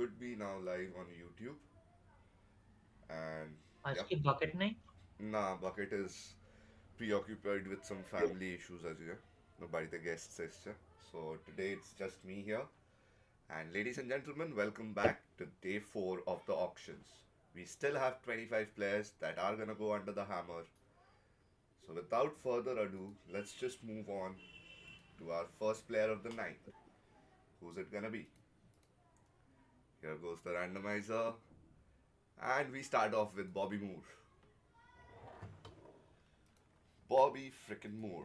should be now live on YouTube. And आज yep, की bucket नहीं. nah, Bucket is preoccupied with some family issues as well. Nobody the guest sister. So today it's just me here. And ladies and gentlemen, welcome back to day 4 of the auctions. We still have 25 players that are gonna go under the hammer. So without further ado, let's just move on to our first player of the night. Who's it gonna be? Here goes the randomizer. And we start off with Bobby Moore. Bobby frickin' Moore.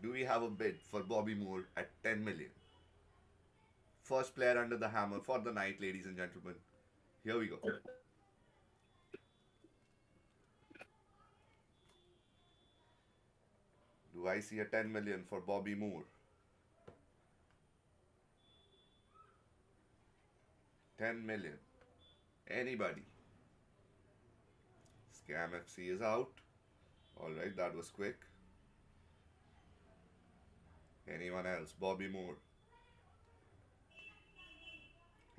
Do we have a bid for Bobby Moore at 10 million? First player under the hammer for the night, ladies and gentlemen. Here we go. Do I see a 10 million for Bobby Moore? 10 million. Anybody? Scam FC is out. Alright, that was quick. Anyone else? Bobby Moore.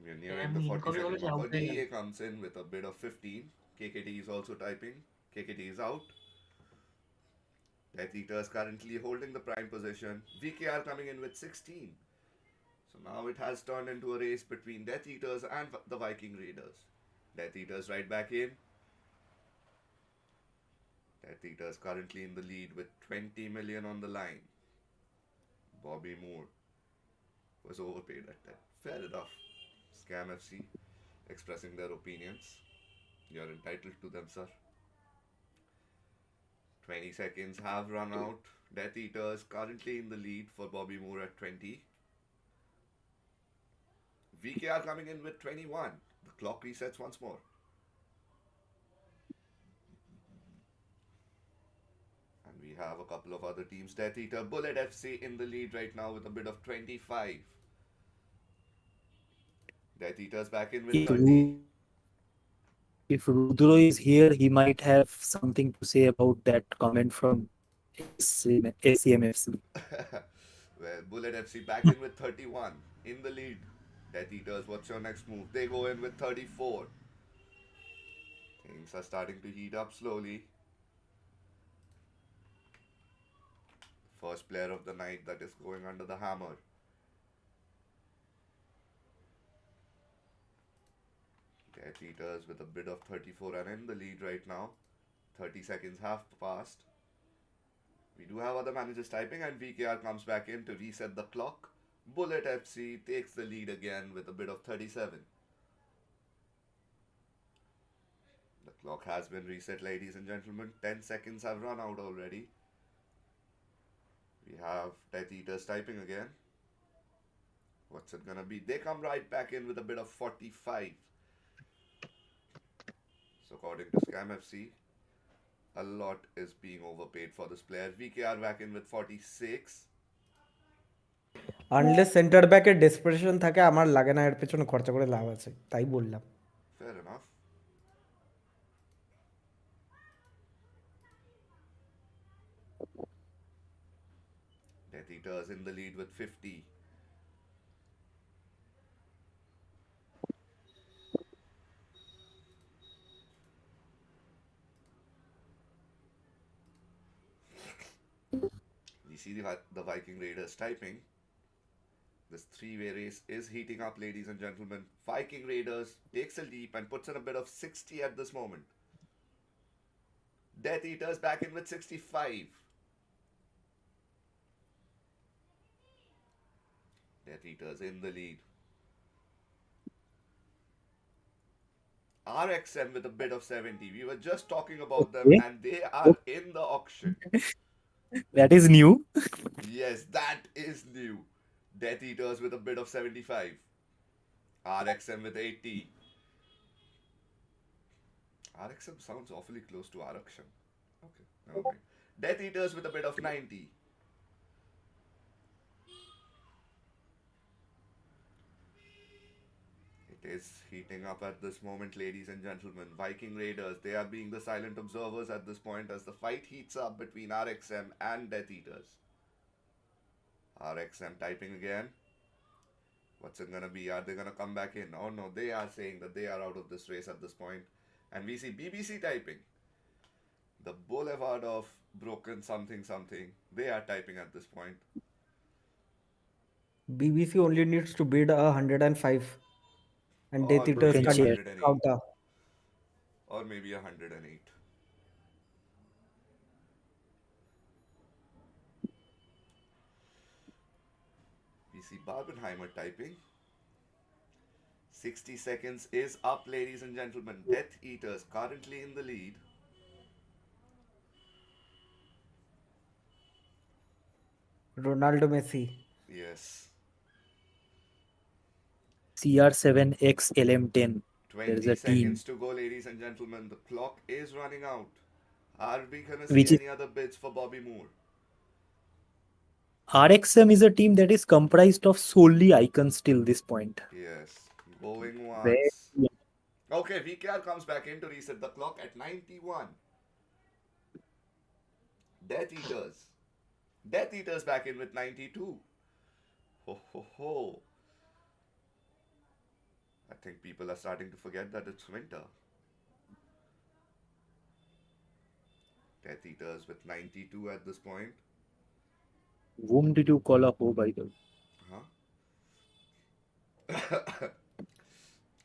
We are nearing the আমি in 40 করে second বলেছি mark. out হয়ে গেল. DA comes in with a bid of 15. KKT is also typing. KKT is out. Death Eater is currently holding the prime position. VKR coming in with 16. So now it has turned into a race between Death Eaters and the Viking Raiders. Death Eaters right back in. Death Eaters currently in the lead with 20 million on the line. Bobby Moore was overpaid at that. Fair enough. Scam FC expressing their opinions. You're entitled to them, sir. 20 seconds have run out. Death Eaters currently in the lead for Bobby Moore at 20. VKR coming in with 21. The clock resets once more. And we have a couple of other teams. Death Eater, Bullet FC in the lead right now with a bid of 25. Death Eater's back in with If 30. if Rudro is here, he might have something to say about that comment from ACMFC. Well, Bullet FC back in with 31. In the lead. Death Eaters, what's your next move? They go in with 34. Things are starting to heat up slowly. First player of the night that is going under the hammer. Death Eaters with a bid of 34 and in the lead right now. 30 seconds have passed. We do have other managers typing, and VKR comes back in to reset the clock. Bullet FC takes the lead again with a bid of 37. The clock has been reset, ladies and gentlemen. 10 seconds have run out already. We have Death Eaters typing again. What's it gonna be? They come right back in with a bid of 45. So according to Scam FC, a lot is being overpaid for this player. VKR back in with 46. Unless centre ব্যাকের desperation থাকে আমার লাগে না এর পেছনে খরচা করে লাভ আছে তাই বললাম Fair enough. Death Eaters in the lead with 50. We see the Viking Raiders typing. This three-way race is heating up, ladies and gentlemen. Viking Raiders takes a leap and puts in a bid of 60 at this moment. Death Eaters back in with 65. Death Eaters in the lead. RXM with a bid of 70. We were just talking about them Okay. and they are in the auction. That is new. Yes, that is new. Death Eaters with a bid of 75. RXM with 80. RXM sounds awfully close to Araksham. Okay, never mind. Death Eaters with a bid of 90. It is heating up at this moment, ladies and gentlemen. Viking Raiders, they are being the silent observers at this point as the fight heats up between RXM and Death Eaters. RXM typing again. What's it gonna be? Are they gonna come back in? Oh no, they are saying that they are out of this race at this point. And we see BBC typing. The Boulevard of Broken something something. They are typing at this point. BBC only needs to bid 105 and Death Or You Eaters can maybe a can share. 108. counter. Or maybe a 108. We see Barbenheimer typing. 60 seconds is up, ladies and gentlemen. Death Eaters currently in the lead. Ronaldo Messi. Yes. CR7X LM10. There is 20 a team seconds to go, ladies and gentlemen. The clock is running out. Are we gonna see which is any other bids for Bobby Moore? RXM is a team that is comprised of solely icons till this point. Yes. Going Very once. Okay, VKR comes back in to reset the clock at 91. Death Eaters. Death Eaters back in with 92. Ho ho ho. I think people are starting to forget that it's winter. Death Eaters with 92 at this point. Whom did you call a hoe, by the way? Huh?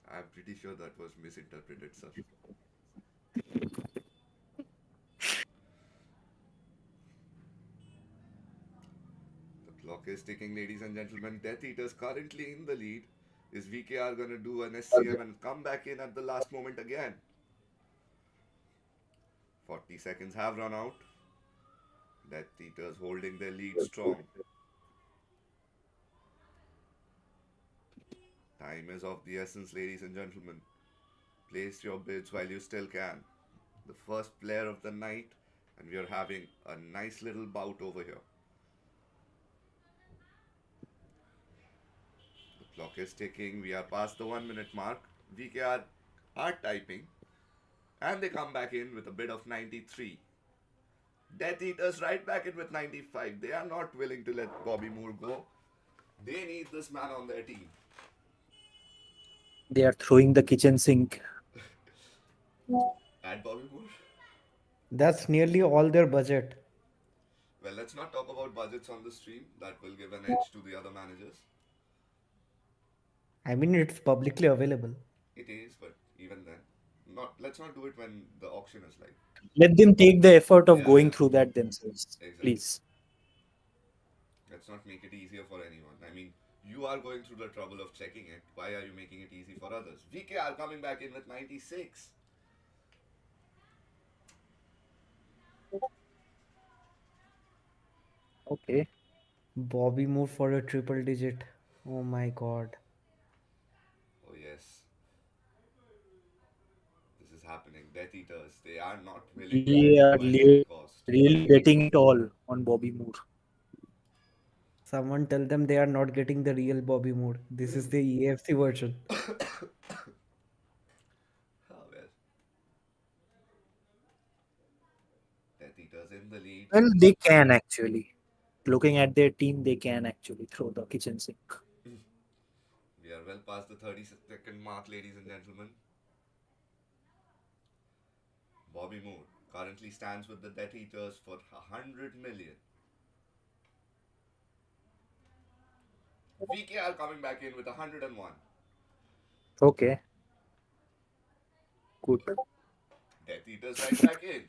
I'm pretty sure that was misinterpreted, sir. The clock is ticking, ladies and gentlemen. Death Eaters currently in the lead. Is VKR gonna do an SCM and come back in at the last moment again? 40 seconds have run out. Death Eaters holding their lead strong. Time is of the essence, ladies and gentlemen. Place your bids while you still can. The first player of the night, and we are having a nice little bout over here. The clock is ticking. We are past the 1 minute mark. VKR are typing, and they come back in with a bid of 93. Death Eaters right back in with 95. They are not willing to let Bobby Moore go. They need this man on their team. They are throwing the kitchen sink. At Bobby Moore? That's nearly all their budget. Well, let's not talk about budgets on the stream. That will give an edge to the other managers. I mean, it's publicly available. It is, but even then, not. Let's not do it when the auction is live. Let them take the effort of Yeah, going yeah, through that themselves, exactly. please. Let's not make it easier for anyone. I mean, you are going through the trouble of checking it. Why are you making it easy for others? VKR coming back in with 96. Okay. Bobby Moore for a triple digit. Oh my god. Oh yes, this is happening. Death Eaters. They are not willing to let They go are at any cost. really betting it all on Bobby Moore. Someone tell them they are not getting the real Bobby Moore. This is the EFC version. Oh well. Death Eaters in the lead. Well, they can actually. Looking at their team, they can actually throw the kitchen sink. We are well past the 30-second mark, ladies and gentlemen. Bobby Moore currently stands with the Death Eaters for 100 million. VKR coming back in with 101. Okay, good. Death Eaters right back in.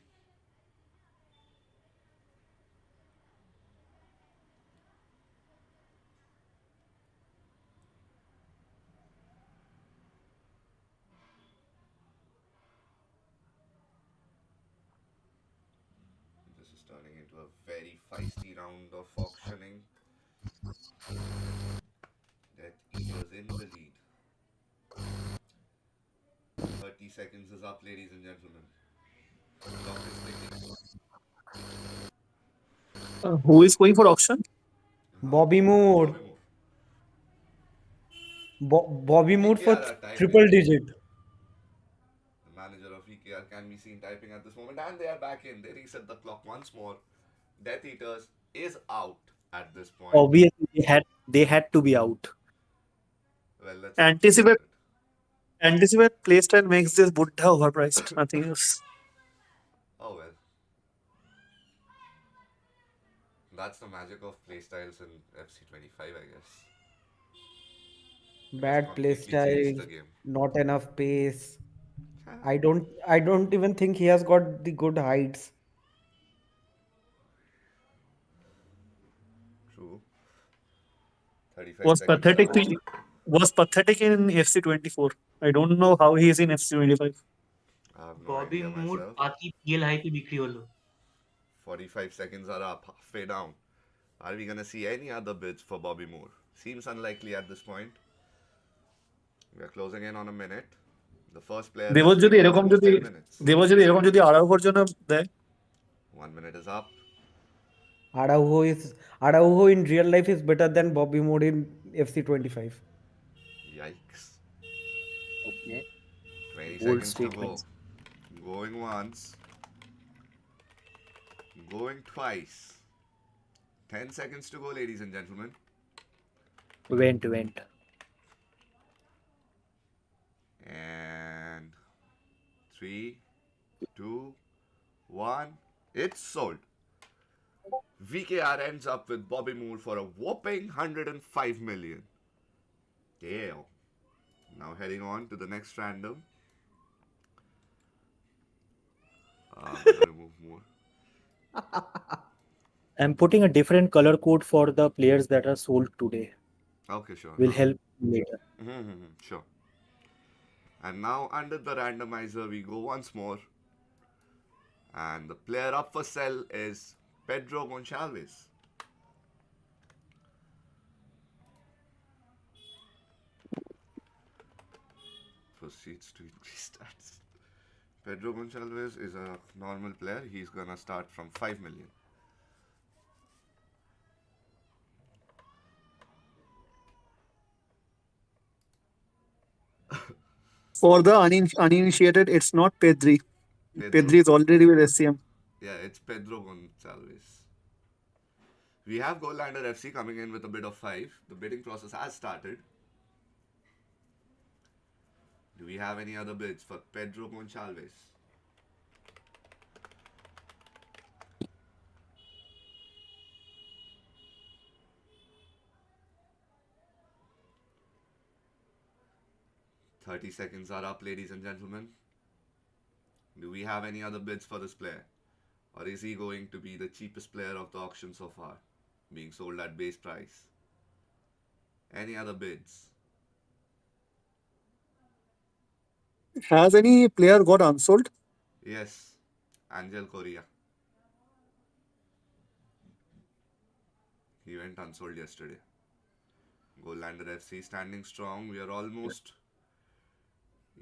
This is turning into a very feisty round of auctioning. Death Eaters in the lead. 30 seconds is up, ladies and gentlemen. The clock is ticking. Who is going for auction? Huh? Bobby Moore. Bobby Moore. Bobby Moore for VKR are typing. triple digit. The manager of VKR can be seen typing at this moment, and they are back in. They reset the clock once more. Death Eaters is out at this point. Obviously, they had to be out. Well, let's not think about Anticipate it. anticipate playstyle makes this Buddha overpriced. Nothing else. Oh well, that's the magic of playstyles in FC25, I guess. Just Bad play completely changed style, the game. not enough pace. I don't even think he has got the good heights. True. 35 Was seconds to pathetic go. to was pathetic in FC24. I don't know how he is in FC25. I have no बॉबी idea मूर myself. बाकी PL हाई पे बिक्री হলো 45 seconds are up, halfway down. Are we gonna see any other bids for Bobby Moore? Seems unlikely at this point. We are closing in on a minute. The first player has দেবর যদি bid for এরকম almost যদি 10 minutes. দেবর যদি এরকম যদি আড়াইঘর জন্য দেয় 1 minute is up. Araujo in real life is better than Bobby Moore in FC25. Yikes. Okay. 20 Bold seconds to go. statements. Going once. Going twice. 10 seconds to go, ladies and gentlemen. Went. And 3, 2, 1. It's sold. VKR ends up with Bobby Moore for a whopping 105 million. Damn. Now heading on to the next random. I'm gonna remove more. I'm putting a different color code for the players that are sold today. Okay, sure. Will Now. help later. Sure. And now under the randomizer, we go once more. And the player up for sell is Pedro Gonçalves. Proceeds to increase stats. Pedro Gonçalves is a normal player. He's gonna start from 5 million. for the uninitiated. It's not Pedri. Pedro. Pedri is already with SCM. Yeah, it's Pedro Gonçalves. We have Goaldander FC coming in with a bid of 5. The bidding process has started. Do we have any other bids for Pedro Gonçalves? "30 seconds are up, ladies and gentlemen. Do we have any other bids for this player? Or is he going to be the cheapest player of the auction so far, being sold at base price? Any other bids? Has any player got unsold? Yes, Angel Correa. He went unsold yesterday. Goaldander FC standing strong. We are almost.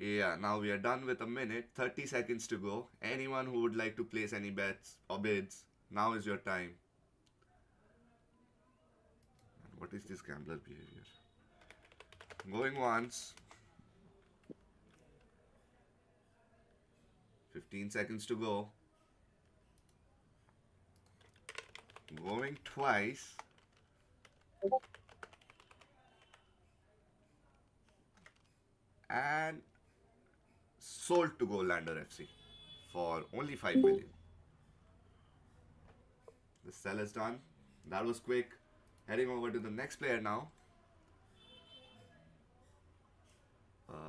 Yeah, now we are done with a minute. 30 seconds to go. Anyone who would like to place any bets or bids, now is your time. What is this gambler behavior? Going once. 15 seconds to go. Going twice. And sold to Goaldander FC for only 5 million. The sell is done. That was quick. Heading over to the next player now.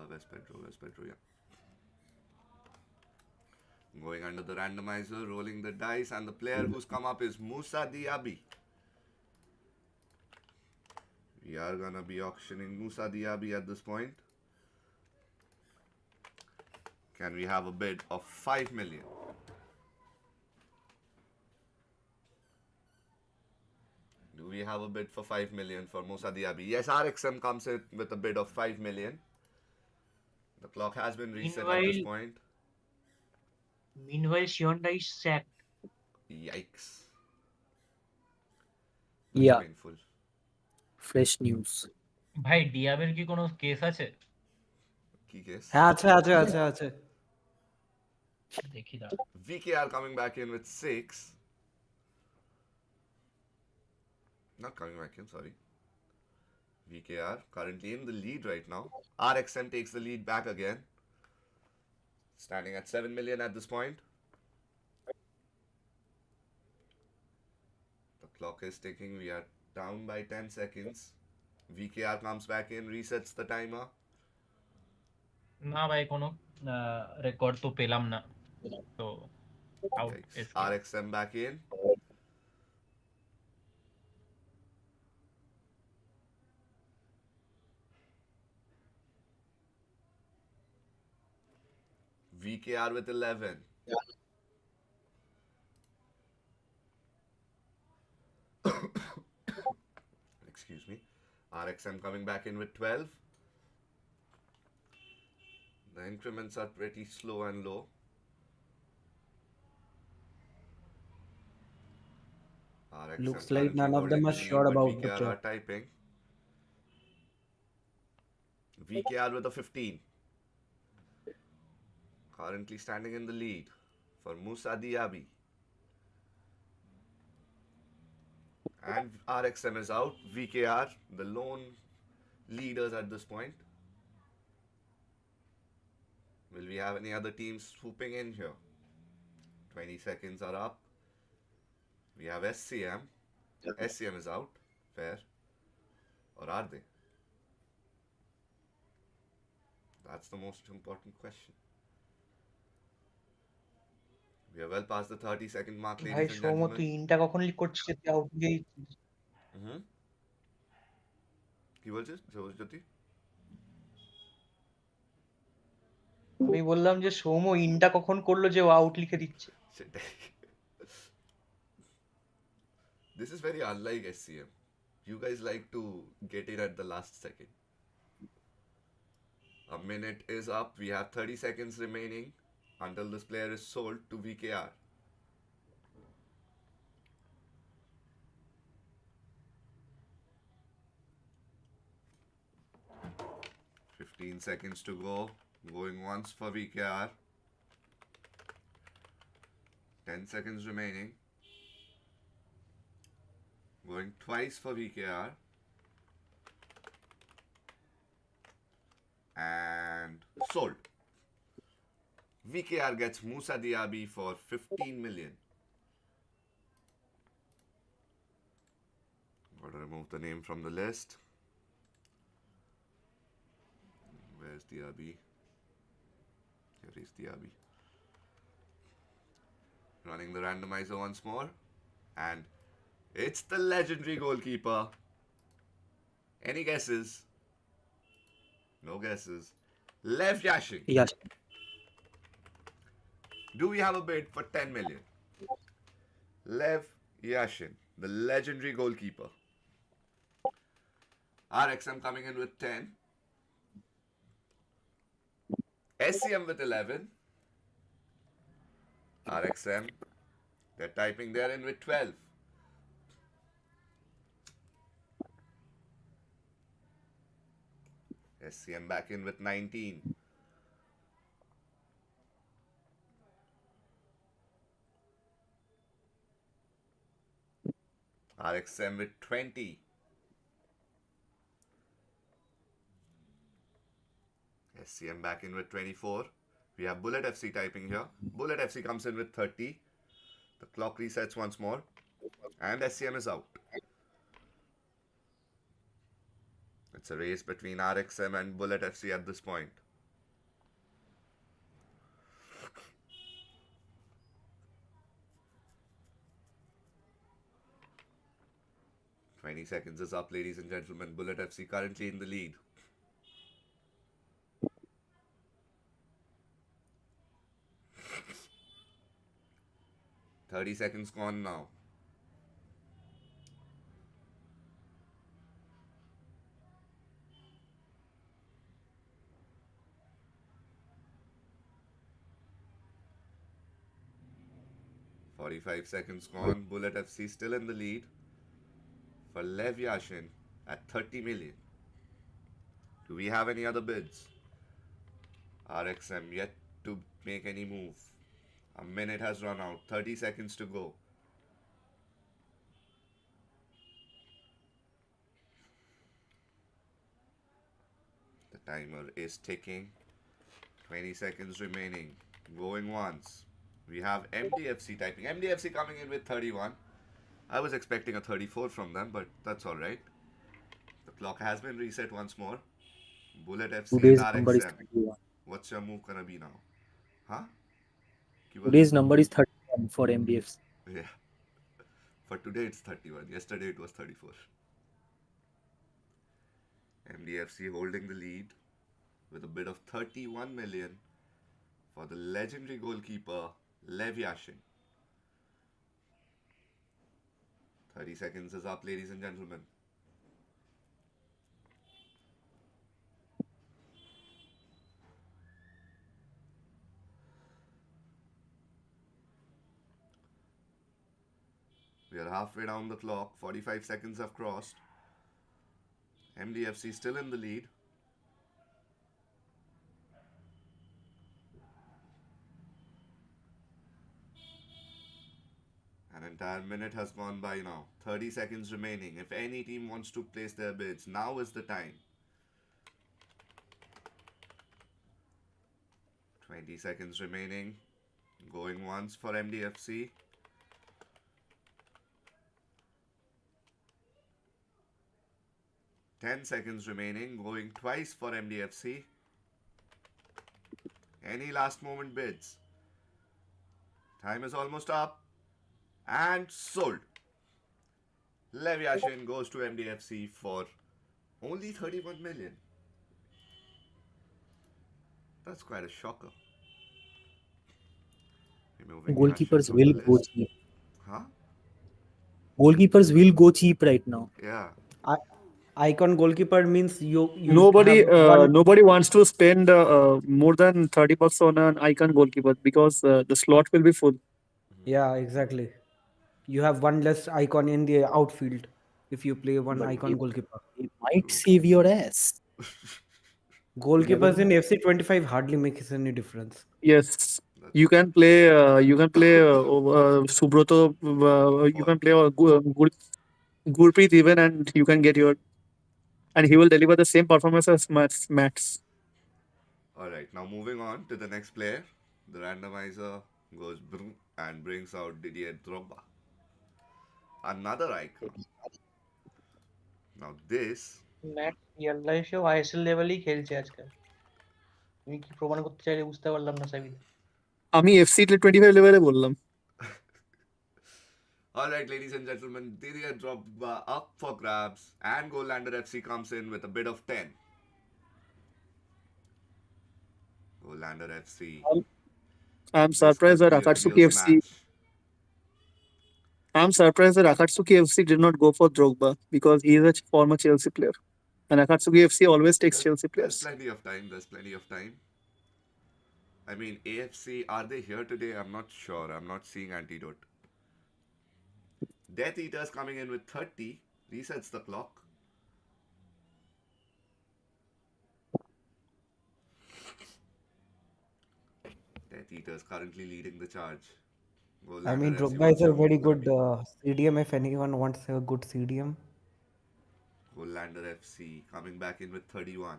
Where's Pedro? Yeah. Going under the randomizer, rolling the dice, and the player who's come up is Moussa Diaby. We are gonna be auctioning Moussa Diaby at this point. Can we have a bid of 5 million? Do we have a bid for 5 million for Moussa Diaby? Yes, RXM comes in with a bid of 5 million. The clock has been reset at this point. Meanwhile, Shionda is sacked. Yikes. Yeah, Painful. fresh news. ভাই ডিয়াবের কি কোনো case আছে? Key case. হ্যাঁ আছে দেখি দাঁড়া। VKR coming back in with 6. Not coming back in, sorry. VKR currently in the lead right now. RXM takes the lead back again. Standing at 7 million at this point. The clock is ticking. We are down by 10 seconds. VKR comes back in, resets the timer. না ভাই কোনো record তো পেলাম না তো out Yikes. SK RXM back in. VKR with 11. Excuse me. RXM coming back in with 12. The increments are pretty slow and low. RXM Looks like currently none of them holding are the lead, sure but about the VKR are job. typing. VKR with a 15. Currently standing in the lead for Musa Diaby. And RXM is out. VKR, the lone leaders at this point. Will we have any other teams swooping in here? 20 seconds are up. We have SCM. SCM is out. Fair. Or are they? That's the most important question. We are well past the 30-second mark, ভাই ladies and সৌম তুই gentlemen. ইনটা কখন leak করছিস তুই out গেই হুম কি বলছিস জ্যোতি? আমি বললাম যে সৌম ইনটা কখন করলো যে ও আউট লিখে দিচ্ছে। সেটাই। This is very unlike SCM. You guys like to get in at the last second. A minute is up. We have 30 seconds remaining until this player is sold to VKR. Fifteen seconds to go. Going once for VKR. 10 seconds remaining. Going twice for VKR. And sold. VKR gets Musa Diaby for 15 million. Gotta remove the name from the list. Where's Diaby? Here is Diaby. Running the randomizer once more. And it's the legendary goalkeeper. Any guesses? No guesses. Lev Yashin. Yes. Do we have a bid for 10 million? Lev Yashin, the legendary goalkeeper. RXM coming in with 10. SCM with 11. RXM, they're typing there in with 12. SCM back in with 19. RXM with 20. SCM back in with 24. We have Bullet FC typing here. Bullet FC comes in with 30. The clock resets once more. And SCM is out. It's a race between RXM and Bullet FC at this point. "20 seconds is up, ladies and gentlemen. Bullet FC currently in the lead. "30 seconds gone now. "45 seconds gone. Bullet FC still in the lead for Lev Yashin at 30 million. Do we have any other bids? RXM yet to make any move. A minute has run out. 30 seconds to go. timer is ticking. 20 seconds remaining. Going once. We have MDFC typing. MDFC coming in with 31. I was expecting a 34 from them, but that's alright. The clock has been reset once more. Bullet FC and Today's number is RXM. 31. What's your move gonna be now? Huh? Ki bole? Today's number is 31 for MDFC. Yeah. For today it's 31. Yesterday it was 34. MDFC holding the lead with a bid of 31 million for the legendary goalkeeper Lev Yashin. 30 seconds is up, ladies and gentlemen. We are halfway down the clock. 45 seconds have crossed. MDFC still in the lead. An entire minute has gone by now. 30 seconds remaining. If any team wants to place their bids, now is the time. 20 seconds remaining. Going once for MDFC. 10 seconds remaining. Going twice for MDFC. Any last moment bids? Time is almost up. And sold. Lev Yashin goes to MDFC for only 31 million. That's quite a shocker. Removing Goalkeepers Yashin from the will go list. cheap. Huh? Goalkeepers will go cheap right now. Yeah. I, icon goalkeeper means you Nobody, have one. nobody wants to spend more than $30 on an icon goalkeeper because the slot will be full. Yeah, exactly. You have one less icon in the outfield if you play one But icon goalkeeper. they might True. save your ass. You never Goalkeepers know. in FC 25 hardly makes any difference. Yes, That's you can play. You can play Subroto. You all. can play Gurpreet even, and you can get your. And he will deliver the same performance as Mats. Alright, now moving on to the next player. The randomizer goes and brings out Didier Drogba. Another icon. Now this, Matt real লাইফেও ISL লেভেলেই খেলছে আজকাল। তুমি কি প্রমাণ করতে চাইলে বুঝতে পারলাম না সাবিত। আমি FC 25 লেভেলে বললাম। alright, ladies and gentlemen, Didier Drogba up for grabs, and Gollander FC comes in with a bid of 10. Gollander FC. I'm This surprised could that be a real Akatsuki FC. smash. I'm surprised that Akatsuki FC did not go for Drogba because he is a former Chelsea player, and Akatsuki FC always takes Chelsea There's players. plenty of time. There's plenty of time. I mean, AFC, are they here today? I'm not sure. I'm not seeing Antidote. Death Eaters coming in with 30. Resets the clock. Death Eaters currently leading the charge. I mean, Gollander FC, Drogba is what's a your very move gonna good be? CDM if anyone wants a good CDM. Gollander FC coming back in with 31.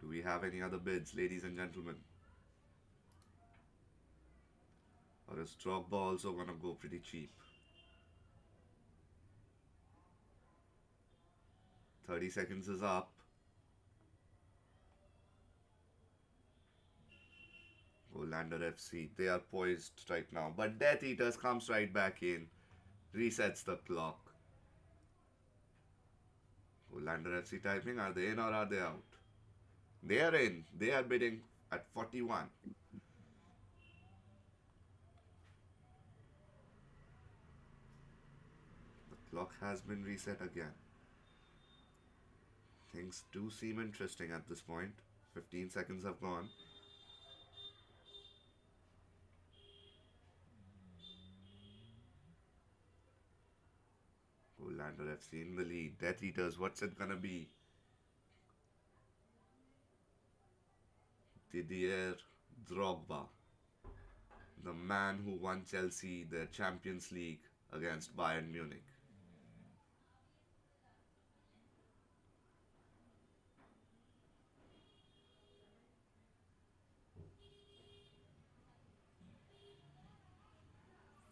Do we have any other bids, ladies and gentlemen? Or is Drogba also gonna go pretty cheap? 30 seconds is up. Gollander FC, they are poised right now. But Death Eaters comes right back in, resets the clock. Gollander FC typing, are they in or are they out? They are in. They are bidding at 41. The clock has been reset again. Things do seem interesting at this point. 15 seconds have gone. Gollander FC in the lead. Death Eaters, what's it gonna be? Didier Drogba. the man who won Chelsea the Champions League against Bayern Munich.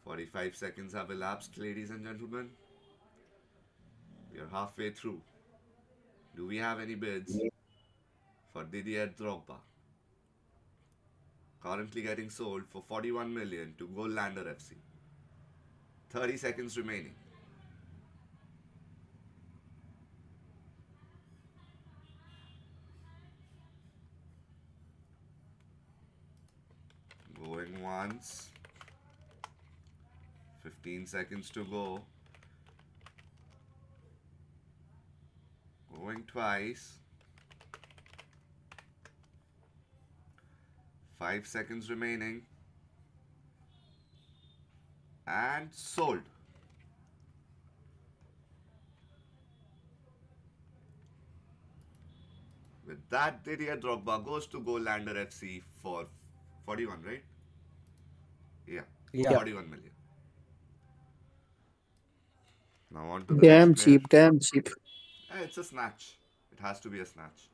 "45 seconds have elapsed, ladies and gentlemen. We are halfway through. Do we have any bids for Didier Drogba? Currently getting sold for 41 million to Gollander FC. 30 seconds remaining. Going once. 15 seconds to go. Going twice. 5 seconds remaining. And sold. With that, Didier Drogba goes to Gollander FC for 41, right? Yeah, Yeah. 41 million. Now on to the next Damn player. cheap, damn cheap. It's a snatch. It has to be a snatch.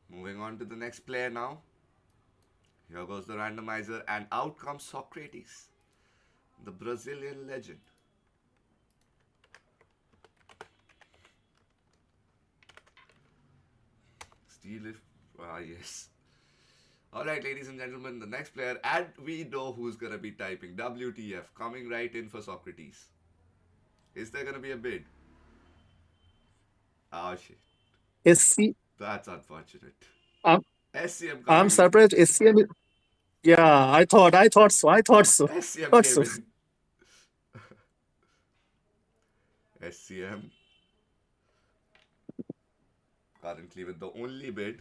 Moving on to the next player now. Here goes the randomizer, and out comes Socrates, the Brazilian legend. Steal if. Yes. Alright, ladies and gentlemen, the next player, and we know who's gonna be typing. WTF, coming right in for Socrates. Is there gonna be a bid? Oh shit. SC, That's unfortunate. I'm, SCM I'm coming in. surprised SCM. Yeah, I thought so. I thought so. SCM Thought came so. in. SCM currently with the only bid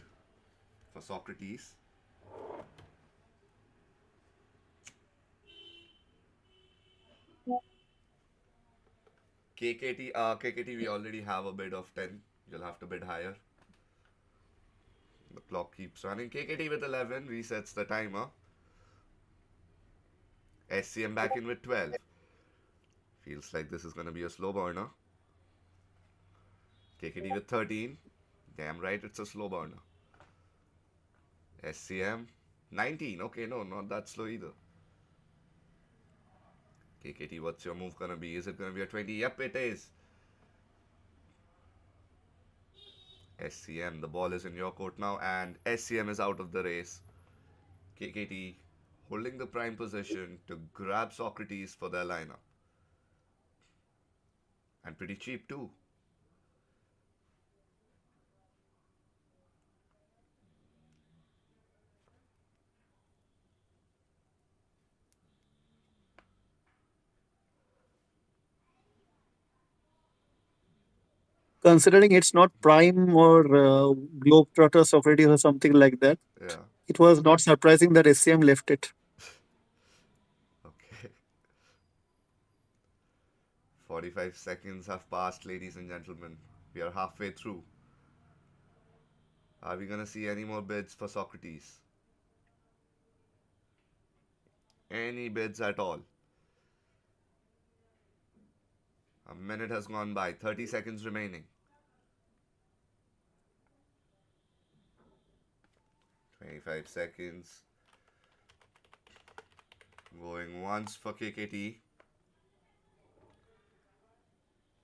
for Socrates. KKT, we already have a bid of 10. You'll have to bid higher. The clock keeps running. KKT with 11 resets the timer. SCM back in with 12. Feels like this is going to be a slow burner. KKT with 13. Damn right, it's a slow burner. SCM 19. Okay, no, not that slow either. KKT, what's your move gonna be? Is it gonna be a 20? Yep, it is. SCM, the ball is in your court now, and SCM is out of the race. KKT holding the prime position to grab Socrates for their lineup. And pretty cheap too. Considering it's not Prime or Globetrotter Socrates or something like that, Yeah, it was not surprising that SCM left it. okay. 45 seconds have passed, ladies and gentlemen. We are halfway through. Are we gonna see any more bids for Socrates? Any bids at all? A minute has gone by, 30 seconds remaining. 25 seconds. Going once for KKT.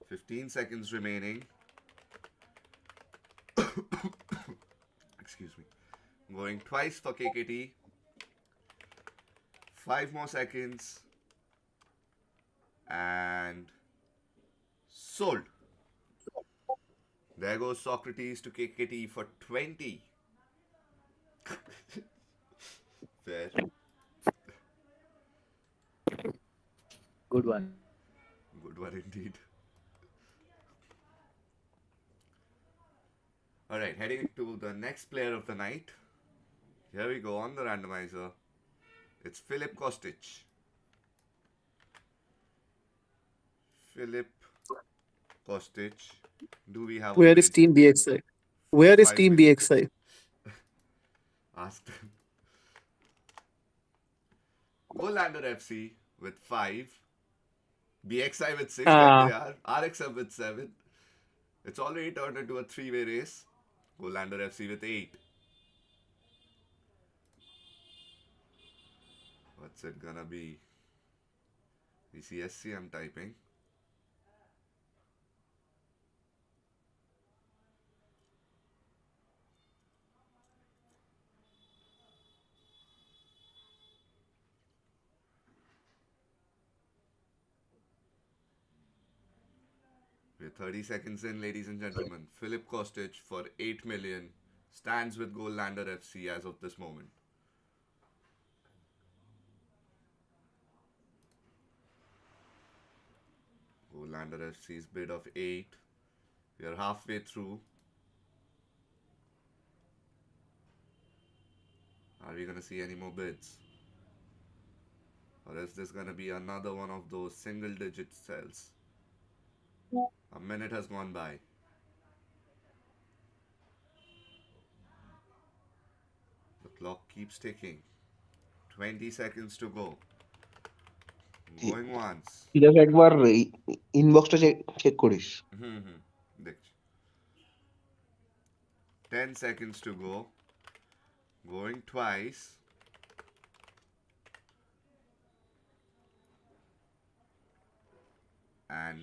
15 seconds remaining. Excuse me. Going twice for KKT. 5 more seconds. And sold. There goes Socrates to KKT for 20. Fair. Good one. Good one indeed. Alright, heading to the next player of the night. Here we go on the randomizer. It's Filip Kostic. Filip Kostic. Do we have a Where is bid Team BXI? for Where is 5 Team million? BXI? Ask them. Goaldander FC with 5. BXI with 6, like Uh, they are. RXM with 7. It's already turned into a three-way race. Goaldander FC with 8. What's it gonna be? VCSC, I'm typing. We're 30 seconds in, ladies and gentlemen. Philip Kostic for 8 million stands with Goaldander FC as of this moment. Goaldander FC's bid of 8. We are halfway through. Are we gonna see any more bids? Or is this gonna be another one of those single digit sells? A minute has gone by. The clock keeps ticking. 20 seconds to go. Going once. Just একবার ইনবক্সটা check করিস। দেখছি। 10 seconds to go. Going twice. And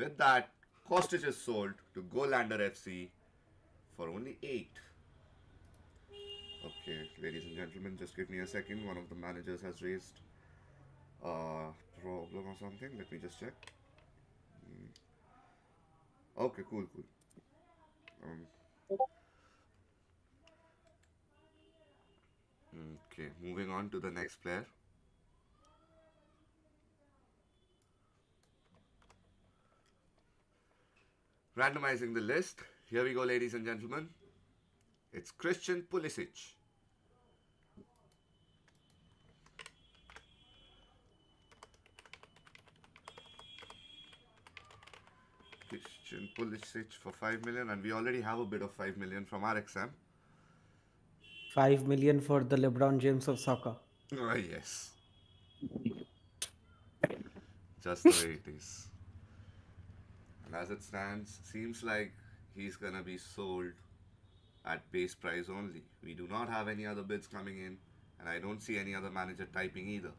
with that, Kostic is sold to Goaldander FC for only 8. Okay, ladies and gentlemen, just give me a second. One of the managers has raised a problem or something. Let me just check. Okay, cool. Okay, moving on to the next player. Randomizing the list. Here we go, ladies and gentlemen. It's Christian Pulisic. Christian Pulisic for 5 million, and we already have a bid of 5 million from RXM. 5 million for the LeBron James of soccer. Oh, yes. Just the way it is. And as it stands, seems like he's gonna be sold at base price only. We do not have any other bids coming in, and I don't see any other manager typing either.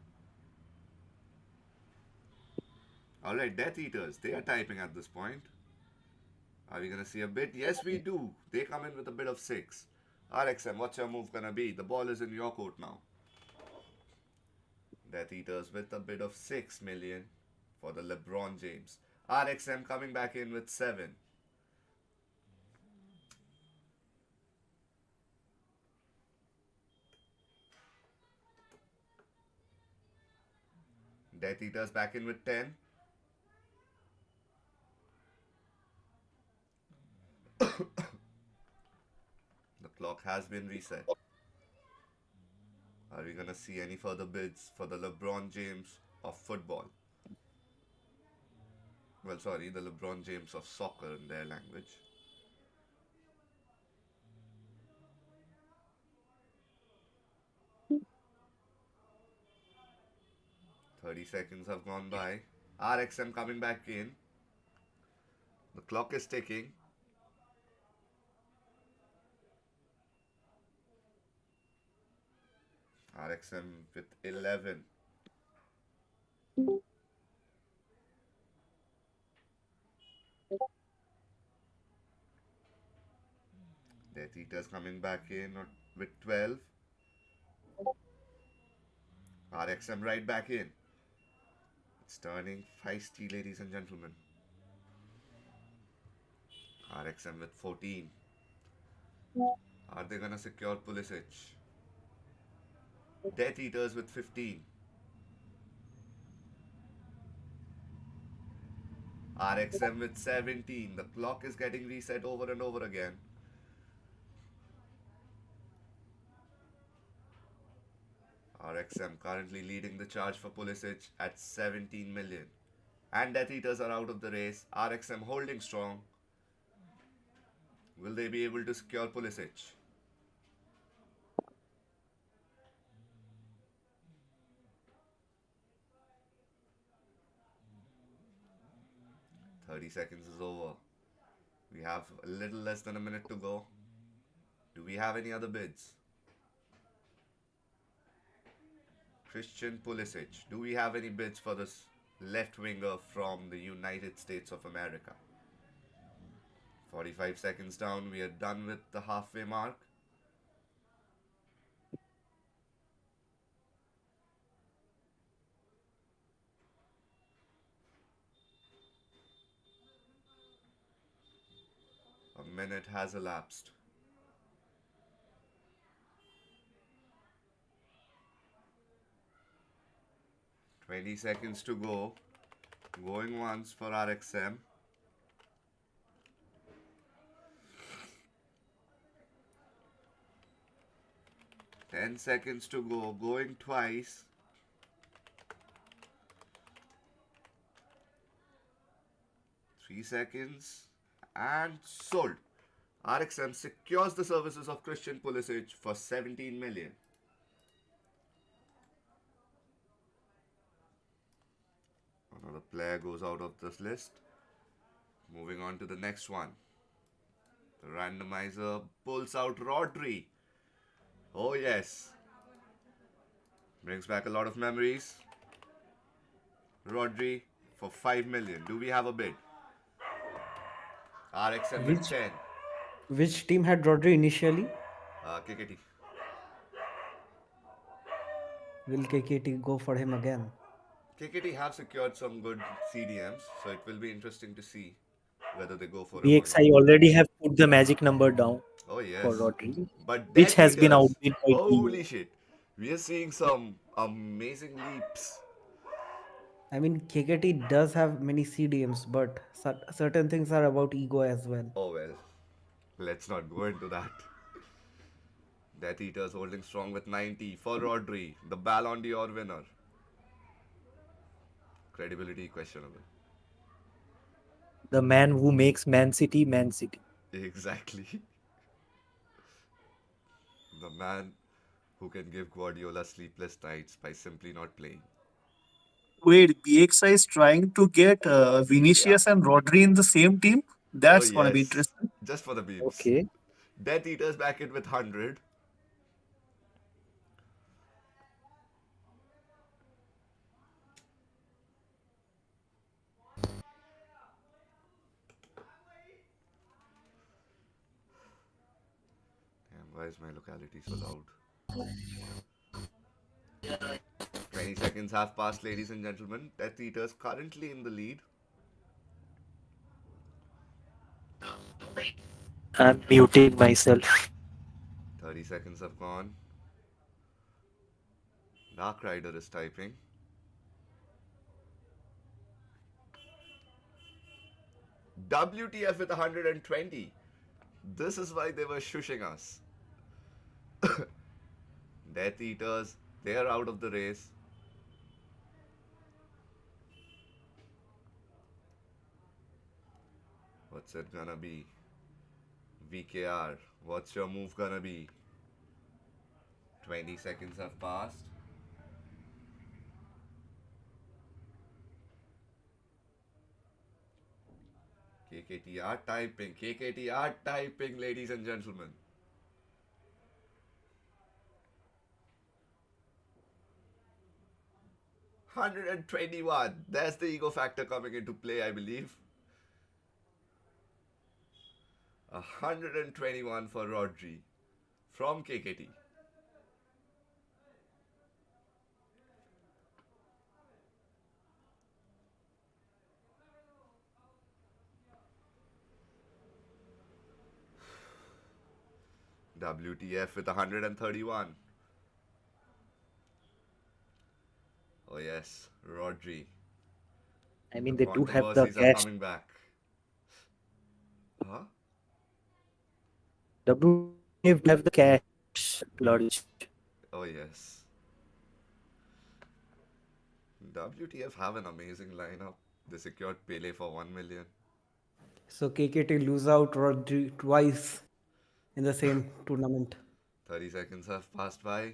Alright, Death Eaters, they are typing at this point. Are we gonna see a bid? Yes, we do. They come in with a bid of 6. RXM, what's your move gonna be? The ball is in your court now. Death Eaters with a bid of 6 million for the LeBron James. RXM coming back in with 7. Death Eaters back in with 10. The clock has been reset. Are we gonna see any further bids for the LeBron James of football? Well, sorry, the LeBron James of soccer in their language. "30 seconds have gone by. RXM coming back in. The clock is ticking. RXM with 11. Death Eaters coming back in with 12. RXM right back in. It's turning feisty, ladies and gentlemen. RXM with 14. Are they gonna secure Pulisic? Death Eaters with 15. RXM with 17. The clock is getting reset over and over again. RXM currently leading the charge for Pulisic at 17 million. And Death Eaters are out of the race. RXM holding strong. Will they be able to secure Pulisic? 30 seconds is over. We have a little less than a minute to go. Do we have any other bids? Christian Pulisic. Do we have any bids for this left winger from the United States of America? 45 seconds down. We are done with the halfway mark. A minute has elapsed. Twenty seconds to go. Going once for RXM. Ten seconds to go. Going twice. Three seconds. And sold. RXM secures the services of Christian Pulisic for 17 million. Another player goes out of this list. Moving on to the next one. The randomizer pulls out Rodri. Oh yes. Brings back a lot of memories. Rodri for 5 million. Do we have a bid? RXM with Which 10. which team had Rodri initially? KKT. Will KKT go for him again? KKT have secured some good CDMs, so it will be interesting to see whether they go for him or not. VXI already have put the magic number down Oh for yes. Rodri, But which Death has been Eaters. outbid by team. Holy shit. We are seeing some amazing leaps. I mean, KKT does have many CDMs, but certain things are about ego as well. Oh well. Let's not go into that. Death Eaters holding strong with 90 for Rodri, the Ballon d'Or winner. Credibility questionable. The man who makes Man City, Man City. Exactly. The man who can give Guardiola sleepless nights by simply not playing. Wait, BXI is trying to get Yeah. Vinicius and Rodri in the same team? Oh That's gonna be yes. interesting. Just for the beams. Okay. Death Eaters back in with 100. Damn, why is my locality so loud? 20 seconds have passed, ladies and gentlemen. Death Eaters currently in the lead. I'm muting myself. 30 seconds have gone. Dark Rider is typing. WTF with 120. This is why they were shushing us. Death Eaters, they are out of the race. What's it gonna be? VKR, what's your move gonna be? 20 seconds have passed. KKTR typing, ladies and gentlemen. $121. There's the ego factor coming into play, I believe. 121 for Rodri from KKT. WTF with 131. Oh yes, Rodri. I The mean, they do have the controversies are cash. coming back. Huh? WF have the cash lurch. Oh yes. WTF have an amazing lineup. They secured Pele for 1 million. So KKT lose out Rodri twice in the same tournament. 30 seconds have passed by.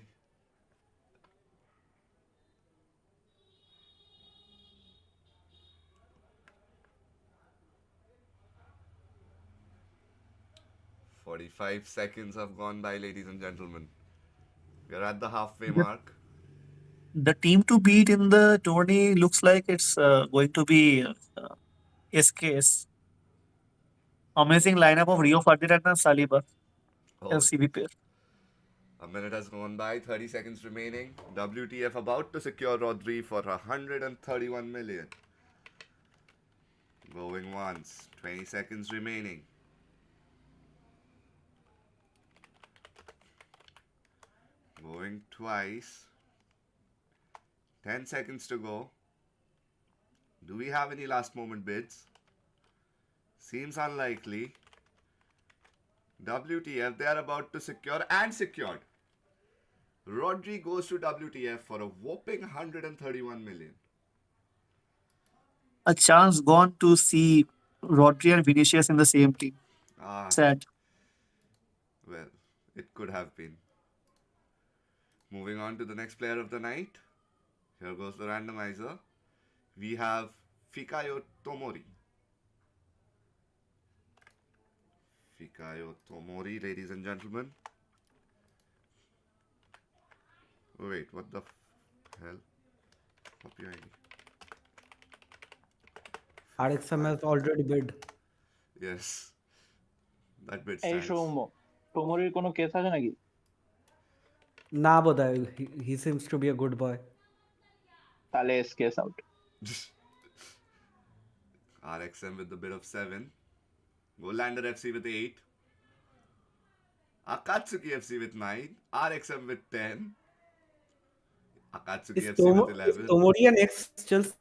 45 seconds have gone by, ladies and gentlemen. We are at the halfway The, mark. the team to beat in the tourney looks like it's going to be SKS. Amazing lineup of Rio Ferdinand and Saliba Oh, as CB pair. a minute has gone by, 30 seconds remaining. WTF about to secure Rodri for 131 million. Going once, 20 seconds remaining. Going twice, 10 seconds to go. Do we have any last moment bids? Seems unlikely. WTF, they are about to secure and secured. Rodri goes to WTF for a whopping 131 million. A chance gone to see Rodri and Vinicius in the same team. Ah, Sad. well, it could have been. Moving on to the next player of the night. Here goes the randomizer. We have Fikayo Tomori. Fikayo Tomori, ladies and gentlemen. Oh, wait, what the hell? Copy ID. RXM has already bid. Yes. That bit এই stands. Soumya তোমরের কোনো case আছে নাকি? না বোধহয়, he seems to be a good boy. তাহলে case out. RXM with the bid of 7. Golander FC with 8. Akatsuki FC with 9. RXM with 10. Akatsuki Is FC with 11. Tomori an ex-Chelsea?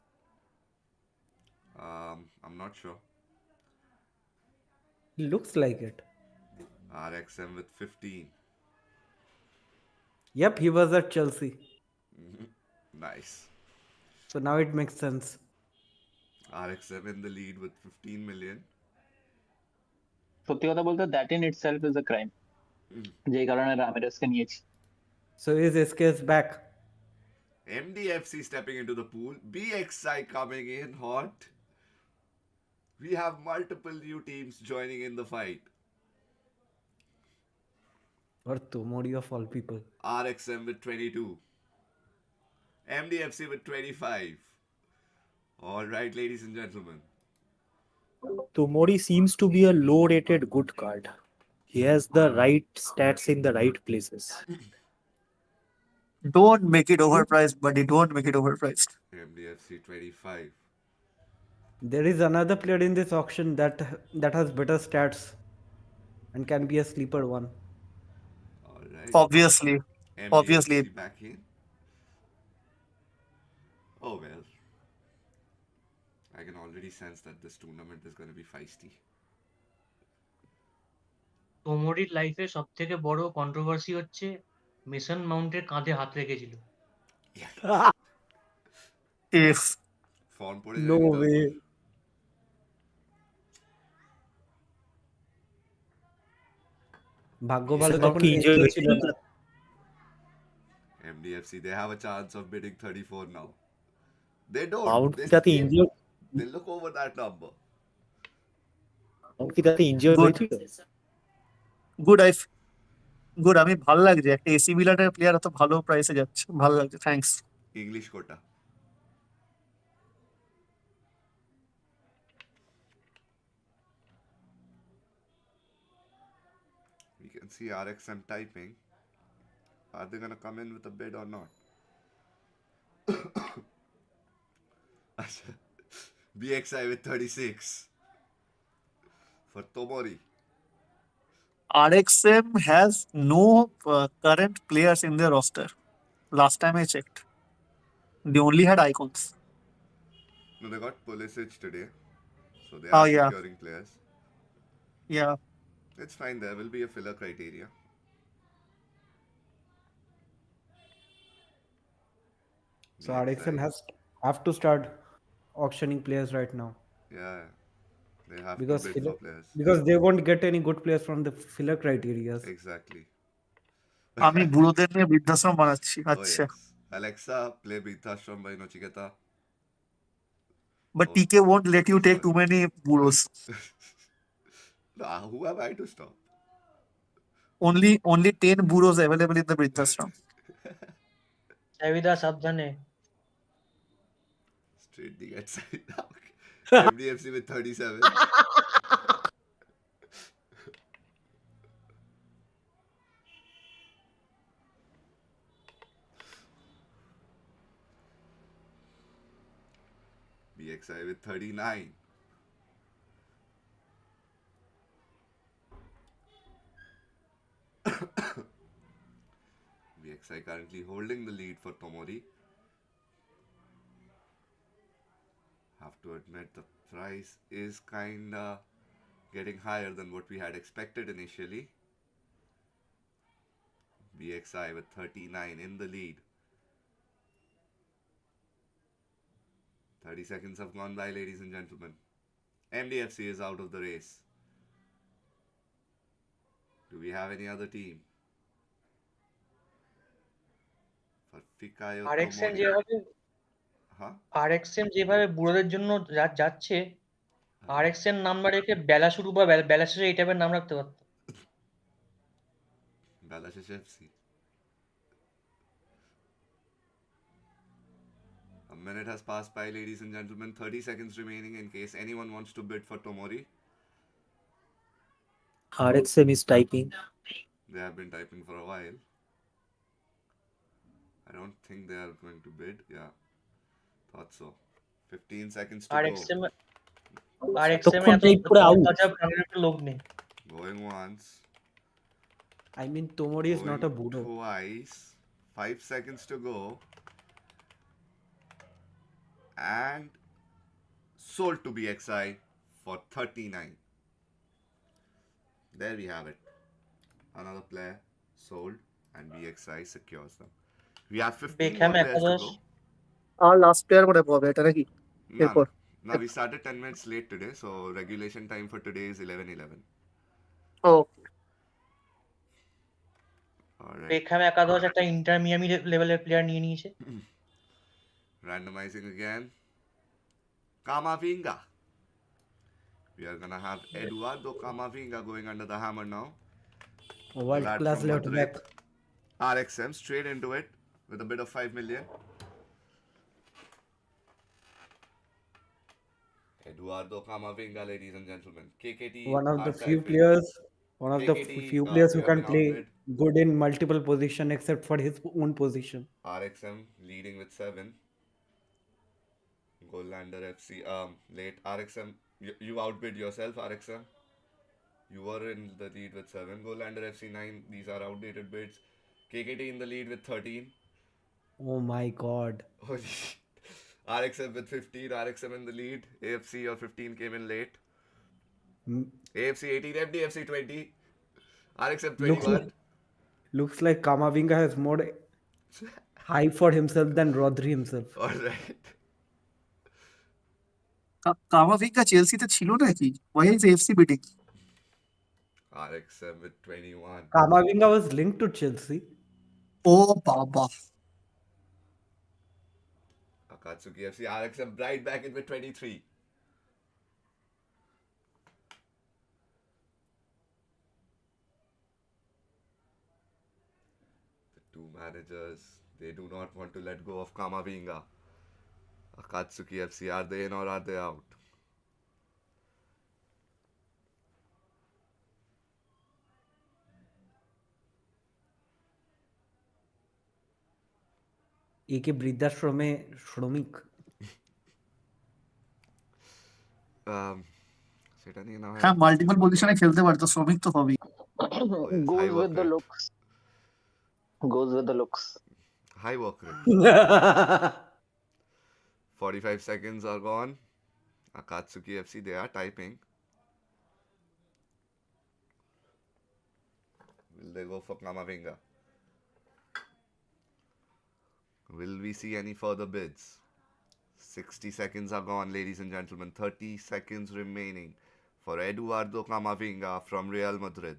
I'm not sure. He looks like it. RXM with 15. Yep, he was at Chelsea. Nice. So now it makes sense. RXM in the lead with 15 million. সত্যি কথা বলতে that in itself is a crime, যেই কারণে রামিরেসকে নিয়েছি। So is SKS back? MDFC stepping into the pool. BXI coming in hot. We have multiple new teams joining in the fight. Or Tomori of all people. RXM with 22. MDFC with 25. All right, ladies and gentlemen. Tomori seems to be a low-rated good card. He has the right stats in the right places. Don't make it overpriced, buddy. Don't make it overpriced. MDFC 25. There is another player in this auction that has better stats and can be a sleeper one. All right. Obviously. MDFC back in. Oh well. I can already sense that this tournament is going to be feisty. তোমরির লাইফে সব থেকে বড় controversy হচ্ছে Mason মাউন্টের কাঁধে হাত রেখেছিল। If Form পড়ে No যায়নি way. তারপর? ভাগ্য He's ভালো about তখন to enjoy injured it. ছিল না। MDFC, they have a chance of bidding 34 now. They don't. Mount They, কি তাতে they, injured? they look over that number. Mount কি তাতে injured Good. হয়েছিল? good, good. আমি ভালো লাগছে একটা এসি মিলানের প্লেয়ার এত ভালো প্রাইসে যাচ্ছে, ভালো লাগছে। Thanks. English quota. We can see RXM typing. Are they gonna come in with a bid or not? BXI with 36 for Tomori. RXM has no current players in their roster. Last time I checked, they only had icons. No, they got Pulisic today, so they Oh, are yeah. securing players. Yeah, It's fine. There will be a filler criteria. So BXI. RXM have to start auctioning players right now Yeah, they have because to bid for players. because they won't get any good players from the filler criteria. Exactly. আমি বুড়োদের নিয়ে বৃদ্ধাশ্রম বানাচ্ছি। Oh আচ্ছা, yes. Alexa, play Britashram by Nochiketa. but Oh. TK won't let you take too many buros. Nah, who am I to stop? only 10 burros available in the Vrindavan. চাবিদা সাবধানে। Straight the get side now. MDFC with 37. BXI with 39. BXI currently holding the lead for Tomori. Have to admit the price is kinda getting higher than what we had expected initially. BXI with 39 in the lead. 30 seconds have gone by, ladies and gentlemen. MDFC is out of the race. Do we have any other team? For Fikayo আরএক্সএম Tomori. যেভাবে Huh? আরএক্সএম যেভাবে বুড়োদের জন্য যাচ্ছে, আরএক্সএম নাম না রেখে বেলা শুরু বা বেলা শেষে এই টাইপের নাম রাখতে পারতো। Balashish FC. A minute has passed by, ladies and gentlemen. 30 seconds remaining in case anyone wants to bid for Tomori. RXM is typing. They have been typing for a while. I don't think they are going to bid. Yeah, thought so. 15 seconds to go. আরএক্সএম আরএক্সএম তখন এত type করে out. তাজা প্রাণের একটা লোক নেই। Going once. I mean, Tomori is not a Going Budo. twice. 5 seconds to go. And sold to BXI for 39. There we have it. Another player sold and BXI secures them. We have 15 Beckham more players to একাদশ, go. আর last player করে হবে এটা নাকি? No, এরপর no, we started 10 minutes late today, so regulation time for today is 11:11. ও Alright. Beckham একাদশ একটা inter Miami লেভেলের প্লেয়ার নিয়ে নিয়েছে। Randomizing again. Camavinga. We are gonna have Eduardo Camavinga going under the hammer now. World Lad class from left Madrid. back. RXM straight into it with a bid of 5 million. Eduardo Camavinga, ladies and gentlemen. KKT One of are the few typing. players, one of the KKT, few players we who have can been play outbid. good in multiple position except for his own position. RXM leading with 7. Gollander FC. Late RXM. You outbid yourself, RXM. You were in the lead with 7. Gollander FC 9. These are outdated bids. KKT in the lead with 13. Oh my god. Holy shit. RXM with 15. RXM in the lead. AFC or 15 came in late. M- AFC 18. MDFC 20. RXM Looks 21. like, looks like Kamavinga has more hype for himself than Rodri himself. Alright. Camavinga চেলসিতে ছিল নাকি? Why is AFC bidding? RXM with 21. Kamavinga was linked to Chelsea. ও বাবা, Akatsuki FC. RXM right back in with 23. The two managers, they do not want to let go of Kamavinga. Akatsuki FC, are they in or are they out? একে বৃদ্ধাশ্রমে শ্রমিক। সেটা নিয়ে না হয় হ্যাঁ multiple পজিশনে খেলতে পারতো, শ্রমিক তো হবেই। Oh, yes, high Goes work with the rate. looks. Goes with the looks. High work rate. 45 seconds are gone. Akatsuki FC, they are typing. Will they go for Kamavinga? Will we see any further bids? 60 seconds are gone, ladies and gentlemen. 30 seconds remaining for Eduardo Camavinga from Real Madrid.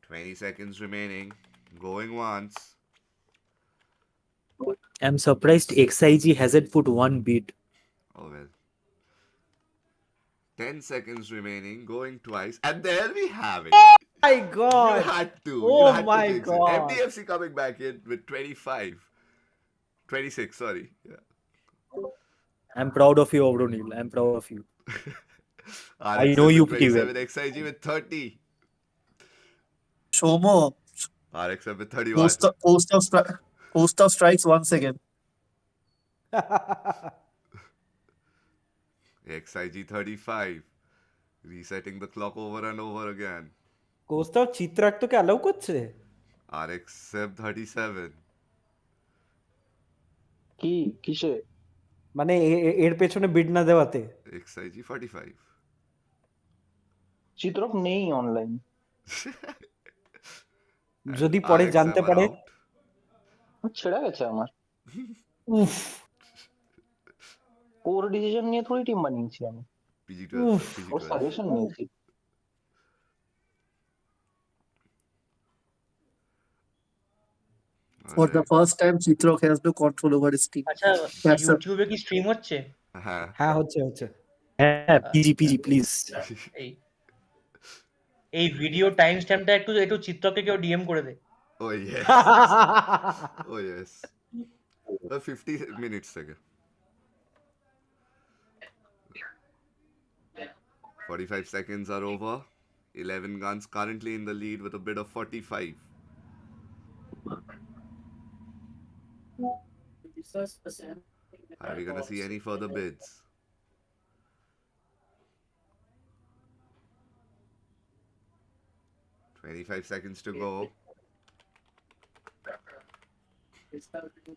20 seconds remaining. Going once. I'm surprised XIG hasn't put one bid. Oh well. 10 seconds remaining, going twice, and there we have it. My You God. had to. You Oh had to my jinx it. God. MDFC coming back in with 25. 26, sorry. Yeah. I'm proud of you, O'Neill. I'm proud of you. I know RXM you with pretty well. 27, XIG with 30. Shomo, RXM with 31. post of strikes once again. XIG 35. Resetting the clock over and over again. কোস্টাও চিত্রাক তোকে allow করছে RXM 37. কি কিসে? মানে এর পেছনে বিড না দেওয়াতে XIG 45. চিত্রক নেই অনলাইন। যদি পরে RXM জানতে are পারে out. ছেড়ে গেছে আমার। উফ ওর ডিসিশন নিয়ে থোড়ি টিম বানিয়েছি আমি, PG12. উফ ওর PG12. সাজেশন নিয়েছি। For the Alright. first time, Chitrok has no control over his team. আচ্ছা That's a ইউটিউবে কি স্ট্রিম হচ্ছে? হ্যাঁ হ্যাঁ হচ্ছে হ্যাঁ, পিজি প্লিজ। এই এই ভিডিও টাইম স্ট্যাম্পটা একটু একটু চিত্রকে কেউ ডিএম করে দে। Oh yes. Oh yes. 50 minutes থেকে 45 seconds are over. 11 guns currently in the lead with a bid of 45. Are we gonna see any further bids? "25 seconds to go.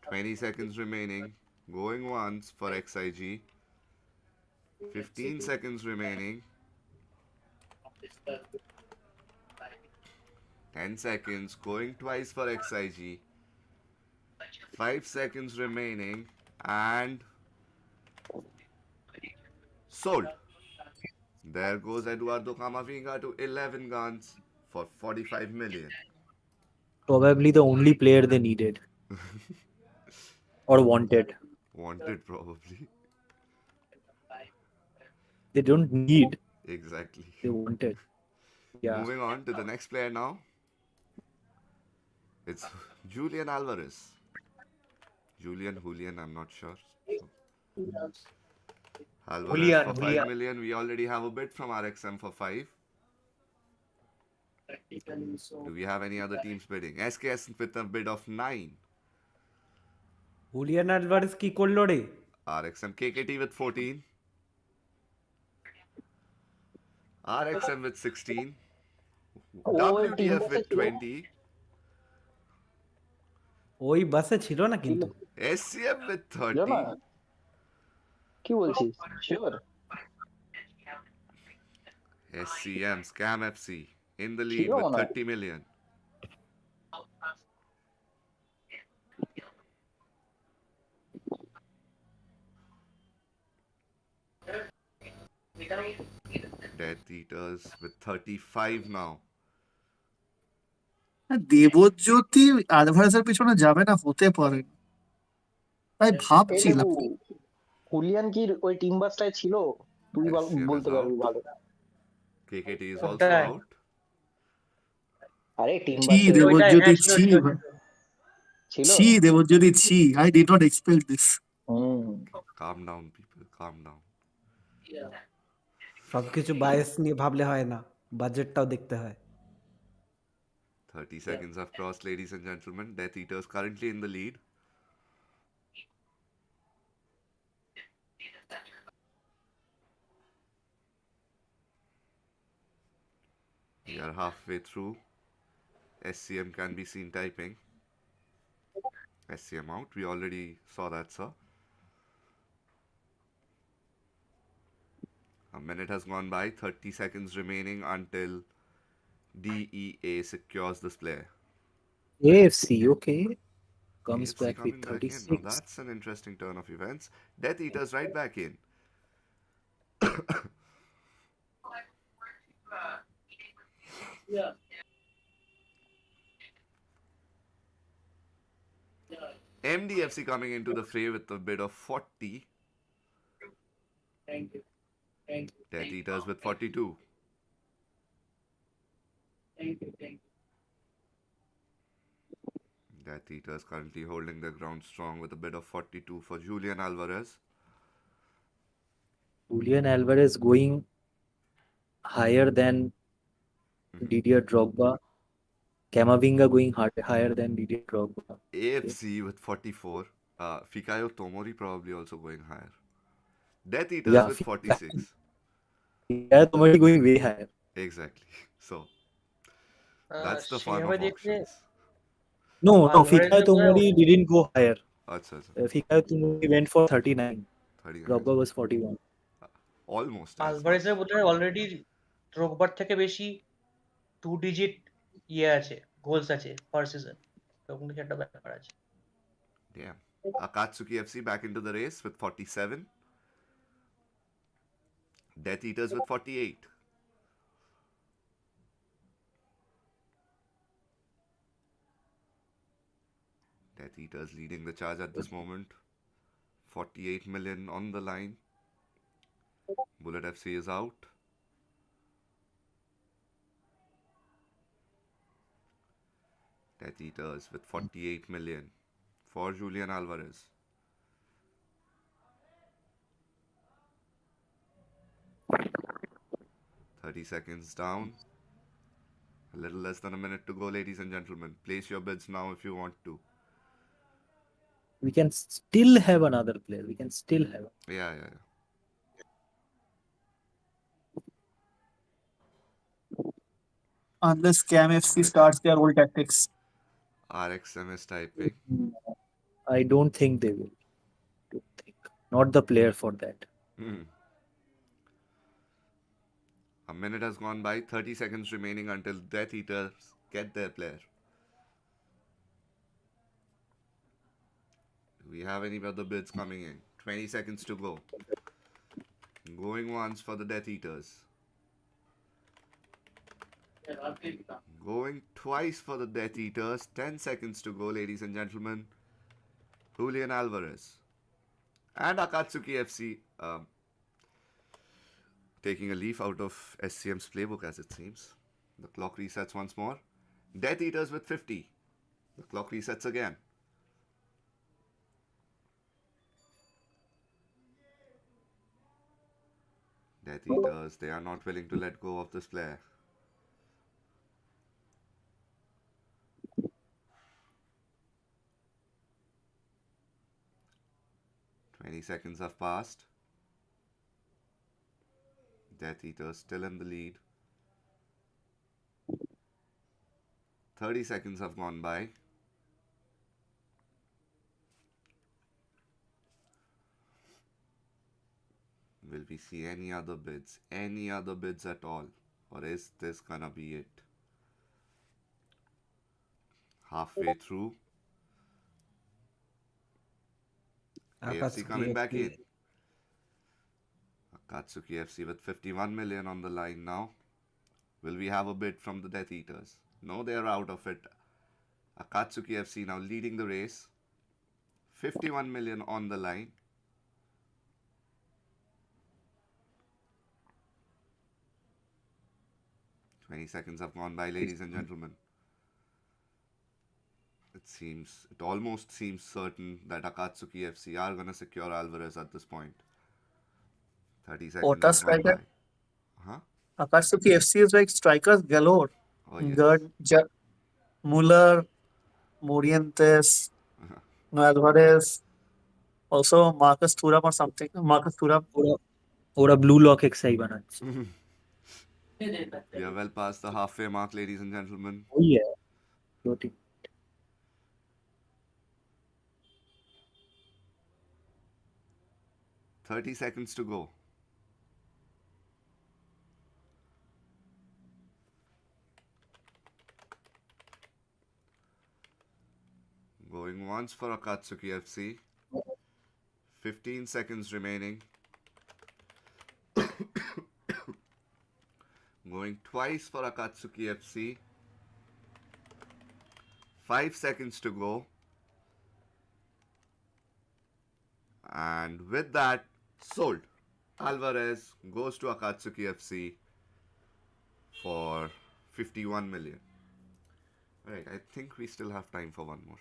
20 seconds remaining. Going once for XIG. 15 seconds remaining. 10 seconds. Going twice for XIG. 5 seconds remaining. And sold. There goes Eduardo Camavinga to 11 guns for 45 million. Probably the only player they needed or wanted. Wanted, probably. They don't need, Exactly. they wanted. Yeah. Moving on to the next player now. It's Julian Alvarez. Julian, I'm not sure. Alvarez for 5 million. We already have a bid from RXM for 5. Do we have any other teams bidding? SKS with a bid of 9. Julian Alvarez কি করলো রে RXM KKT with 14. RXM with 16. WTF with 20. ওই বাসে ছিল না কিন্তু SCM with জানো 30. না? কি বলছিস? Sure? SCM Scam FC in the lead ছিল with মনে হয়। 30 million. Death Eaters with 35 now. Debjyoti আলভারেজের পিছনে যাবে না, হতে পারে। তাই এই ভাবছিলাম। লেবু, হুলিয়ান কি ওই টিম বাসটায় ছিল? তুই SCM বলতে is পারবি out. ভালো। KKT is also কোথায়? out. আরে টিম ছি বাসে দেবজ্যোতি, ছিল, ছি ছিল। ছিল? ছি দেবজ্যোতি, ছি। I did not expect this. Calm down, people. Calm down. সবকিছু বায়াস নিয়ে ভাবলে হয় না বাজেটটাও দেখতে হয় 30 seconds have crossed, ladies and gentlemen. Death Eaters currently in the lead. We are halfway through. SCM can be seen typing. SCM out. We already saw that, sir. A minute has gone by. 30 seconds remaining until DEA secures this player. AFC, okay. Comes AFC back with coming back in. Now 36. that's an interesting turn of events. Death Eaters right back in. MDFC coming into the fray with a bid of 40. Death Eaters with 42. Death Eaters currently holding their ground strong with a bid of 42 for Julian Alvarez. Julian Alvarez going higher than Didier Drogba. Camavinga going higher than Didier Drogba. Okay. AFC with 44. Fikayo Tomori probably also going higher. Death Eaters Yeah, with 46. Fikayo Tomori going way higher. Exactly. So that's the fun সেভাবে of দেখলে auctions. No, Fikayo আলভারেজের বোধহয় Tomori didn't go higher. Acha, acha. Fikayo Tomori went for 39. 39. Drogba was 41. Almost as much. আলভারেজের বোধহয় already ড্রগবার থেকে বেশি 2 digit আছে, goals আছে পার season, এরকম কিছু একটা ব্যাপার আছে। Damn. Akatsuki FC back into the race with 47. Death Eaters with 48. Death Eaters leading the charge at this moment. 48 million on the line. Bullet FC is out. Death Eaters with 48 million for Julian Alvarez. $30 down. A little less than a minute to go, ladies and gentlemen. Place your bids now if you want to. We can still have another player. We can still have. Yeah. Unless Cam FC starts their old tactics. RXM is typing. I don't think they will. Don't think. Not the player for that. A minute has gone by. 30 seconds remaining until Death Eaters get their player. Do we have any other bids coming in? 20 seconds to go. Going once for the Death Eaters. Going twice for the Death Eaters. 10 seconds to go, ladies and gentlemen. Julian Alvarez. And Akatsuki FC taking a leaf out of SCM's playbook, as it seems. The clock resets once more. Death Eaters with 50. The clock resets again. Death Eaters, they are not willing to let go of this player. Seconds have passed. Death Eaters still in the lead. 30 seconds have gone by. Will we see any other bids? Any other bids at all? Or is this gonna be it? Halfway through. AFC coming back in. Akatsuki FC with 51 million on the line now. Will we have a bid from the Death Eaters? No, they are out of it. Akatsuki FC now leading the race. 51 million on the line. Seconds have gone by, ladies and gentlemen. It almost seems certain that Akatsuki FC are going to secure Alvarez at this point. 30 seconds What a have gone striker. by. Akatsuki FC is like strikers galore. Oh, yes. Muller, Morientes, Alvarez, also Marcus Thuram or something. Marcus Thuram. ওরা blue lock এক্সাই বানাচ্ছে We are well past the halfway mark, ladies and gentlemen. Oh yeah. Floating. 30 seconds to go. Going once for Akatsuki FC. 15 seconds remaining. Going twice for Akatsuki FC. 5 seconds to go. And with that, sold. Alvarez goes to Akatsuki FC for 51 million. Alright, I think we still have time for one more.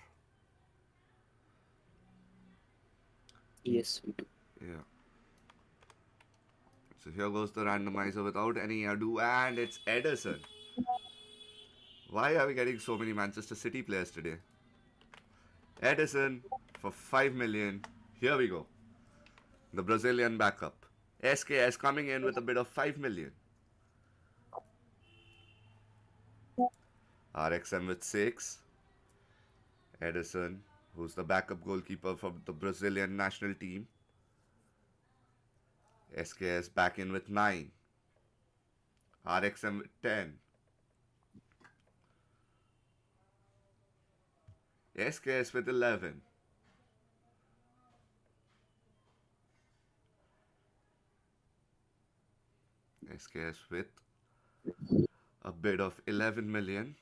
Yes, we do. Yeah. So here goes the randomizer without any ado, and it's Ederson. Why are we getting so many Manchester City players today? Ederson for 5 million. Here we go. The Brazilian backup. SKS coming in with a bid of 5 million. RXM with 6. Ederson, who's the backup goalkeeper for the Brazilian national team. SKS back in with 9. RXM with 10. SKS with 11. SKS with a bid of 11 million.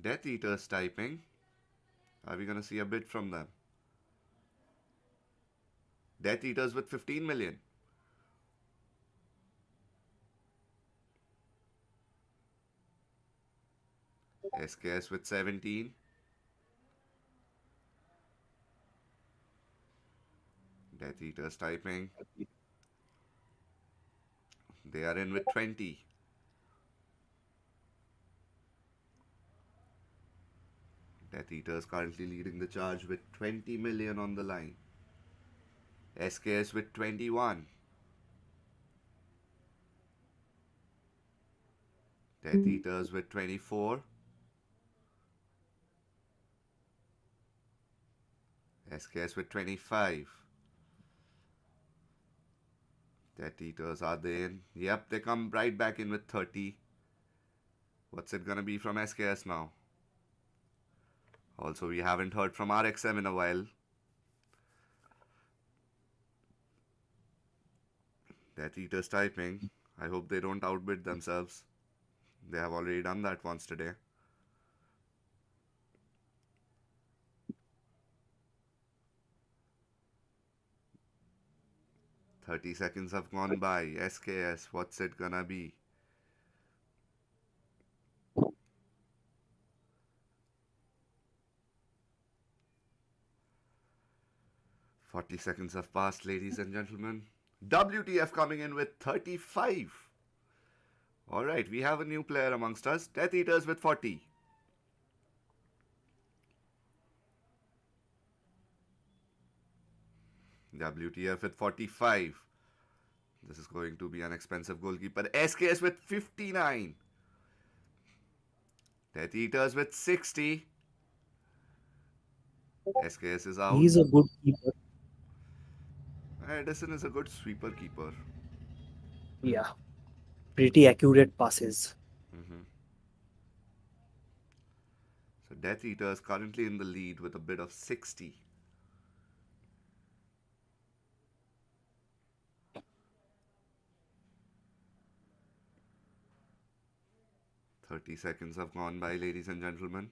Death Eaters typing. Are we going to see a bid from them? Death Eaters with 15 million. SKS with 17. Death Eaters typing. They are in with 20. Death Eaters currently leading the charge with 20 million on the line. SKS with 21. Death Eaters with 24. SKS with 25. Death Eaters, are they in? Yep, they come right back in with 30. What's it gonna be from SKS now? Also, we haven't heard from RXM in a while. Death Eaters typing. I hope they don't outbid themselves. They have already done that once today. "30 seconds have gone by. SKS, what's it gonna be?" "40 seconds have passed, ladies and gentlemen. WTF coming in with 35. Alright, we have a new player amongst us. Death Eaters with 40. WTF with 45. This is going to be an expensive goalkeeper. SKS with 59. Death Eaters with 60. SKS is out. He's a good keeper. Edison is a good sweeper keeper. Yeah. Pretty accurate passes. So Death Eaters currently in the lead with a bid of 60. "30 seconds have gone by, ladies and gentlemen.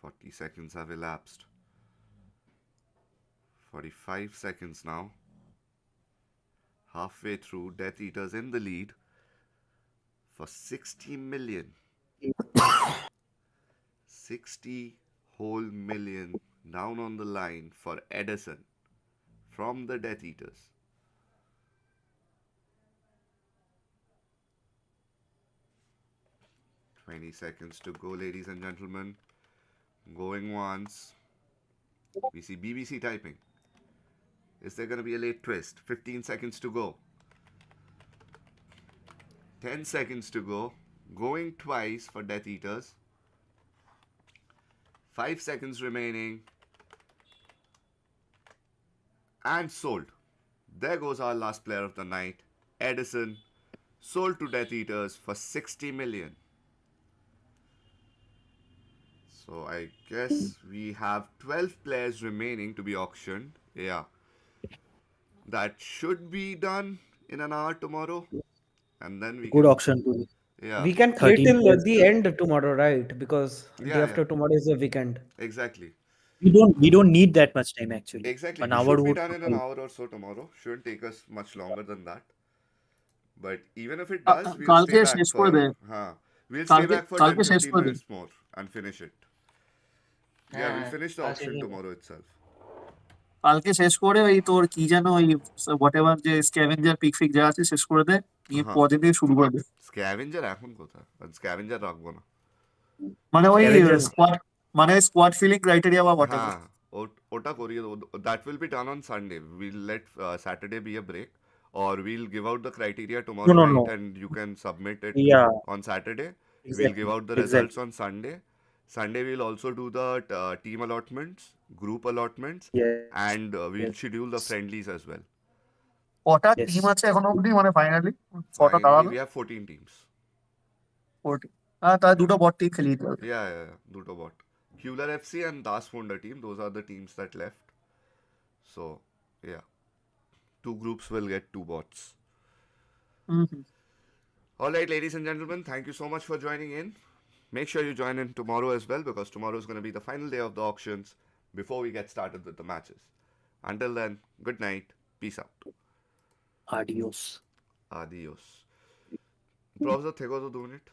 "40 seconds have elapsed. 45 seconds now. Halfway through, Death Eaters in the lead for 60 million. 60 whole million down on the line for Edison from the Death Eaters. "20 seconds to go, ladies and gentlemen. Going once. We see BBC typing. Is there going to be a late twist? 15 seconds to go. 10 seconds to go. Going twice for Death Eaters. 5 seconds remaining. And sold. There goes our last player of the night. Edison, sold to Death Eaters for 60 million. So I guess we have 12 players remaining to be auctioned. Yeah. That should be done in an hour tomorrow. And then we Good can auction tool. Yeah, We can play 13 till players. the end tomorrow, right? Because day yeah, yeah. after tomorrow is a weekend. Exactly. We don't need that much time actually. Exactly. An We hour should be would done in an suffice. hour or so tomorrow. Shouldn't take us much longer than that. But even if it does, we'll কালকে stay back শেষ করে for they we'll stay কালকে back for কালকে 10 শেষ 15 করে দে minutes more and finish it. Yeah, we'll হ্যাঁ finish the কাল শেষ auction হয়ে যাবে। tomorrow itself. কালকে শেষ করে ওই তোর কি যেন ওই হোয়াট এভার যে স্ক্যাভেঞ্জার পিক ফিক যা আছে শেষ করে দে নিয়ে হ্যাঁ, পরের থেকে শুরু করে দে স্ক্যাভেঞ্জার এখন কোথায়? স্ক্যাভেঞ্জার রাখবো না। মানে ওই Scavengers. স্কোয়াড মানে স্কোয়াড ফিলিং ক্রাইটেরিয়া বা হোয়াট এভার হ্যাঁ, ওটা করিয়ে দেবো। That will be done on Sunday. We'll let Saturday be a break, or we'll give out the criteria No, tomorrow no, night no. and you can submit it Yeah, on Saturday. We'll give exactly. out the results Exactly. on Sunday. Sunday we'll also do the team allotments, group allotments, Yes. and we'll Yes. schedule the friendlies as well. কটা Yes. Team আছে এখনো অবধি মানে finally ছটা Finally, দাঁড়ালো we have 14 teams. 40 হ্যাঁ তাহলে Yeah. দুটো বট টিম খেলিয়ে দিতে হবে Yeah. Duto bot. Hewler FC and Das Fonda team, those are the teams that left. So, yeah. Two groups will get two bots. Hmm hmm. All right, ladies and gentlemen, thank you so much for joining in. Make sure you join in tomorrow as well because tomorrow is going to be the final day of the auctions before we get started with the matches. Until then, good night. Peace out. Adios. Adios. Professor, take 2 minutes.